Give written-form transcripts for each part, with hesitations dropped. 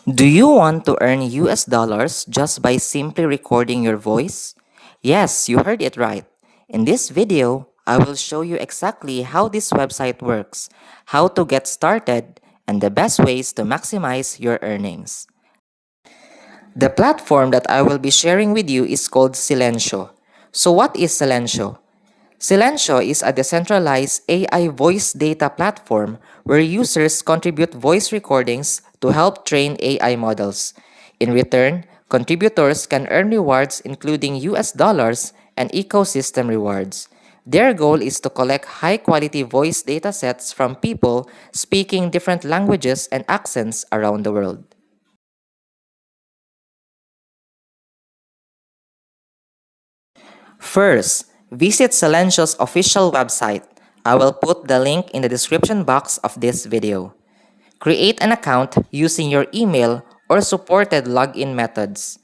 Do you want to earn US dollars just by simply recording your voice? Yes, you heard it right. In this video, I will show you exactly how this website works, how to get started, and the best ways to maximize your earnings. The platform that I will be sharing with you is called Silencio. So what is Silencio? Silencio is a decentralized AI voice data platform where users contribute voice recordings to help train AI models. In return, contributors can earn rewards including US dollars and ecosystem rewards. Their goal is to collect high-quality voice datasets from people speaking different languages and accents around the world. First, visit Silencio's official website. I will put the link in the description box of this video. Create an account using your email or supported login methods.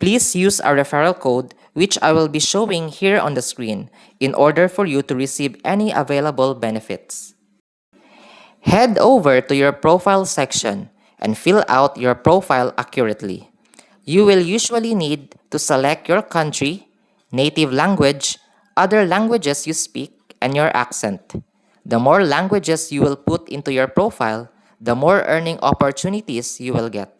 Please use a referral code which I will be showing here on the screen in order for you to receive any available benefits. Head over to your profile section and fill out your profile accurately. You will usually need to select your country, native language, other languages you speak, and your accent. The more languages you will put into your profile, the more earning opportunities you will get.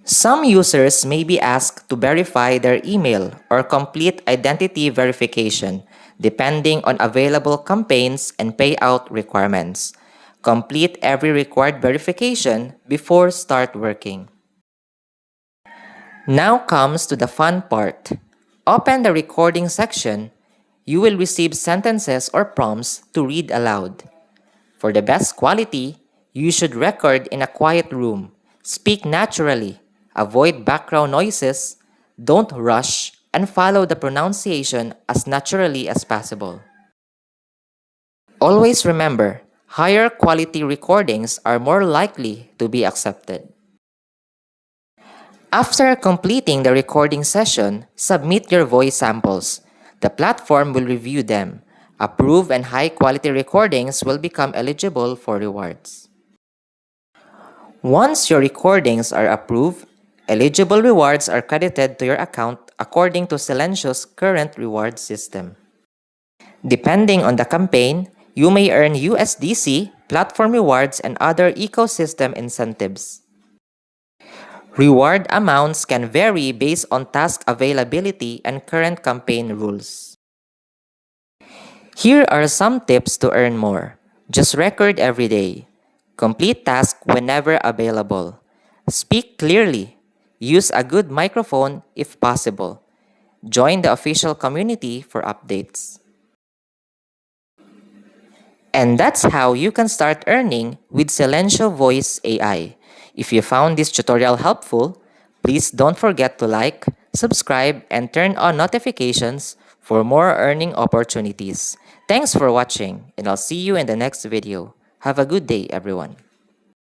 Some users may be asked to verify their email or complete identity verification, depending on available campaigns and payout requirements. Complete every required verification before start working. Now comes to the fun part. Open the recording section. You will receive sentences or prompts to read aloud. For the best quality, you should record in a quiet room. Speak naturally. Avoid background noises. Don't rush, and follow the pronunciation as naturally as possible. Always remember, higher quality recordings are more likely to be accepted. After completing the recording session, submit your voice samples. The platform will review them. Approved and high-quality recordings will become eligible for rewards. Once your recordings are approved, eligible rewards are credited to your account according to Silencio's current reward system. Depending on the campaign, you may earn USDC, platform rewards, and other ecosystem incentives. Reward amounts can vary based on task availability and current campaign rules. Here are some tips to earn more. Just record every day. Complete tasks whenever available. Speak clearly. Use a good microphone if possible. Join the official community for updates. And that's how you can start earning with Silencio Voice AI. If you found this tutorial helpful, please don't forget to like, subscribe, and turn on notifications for more earning opportunities. Thanks for watching, and I'll see you in the next video. Have a good day, everyone.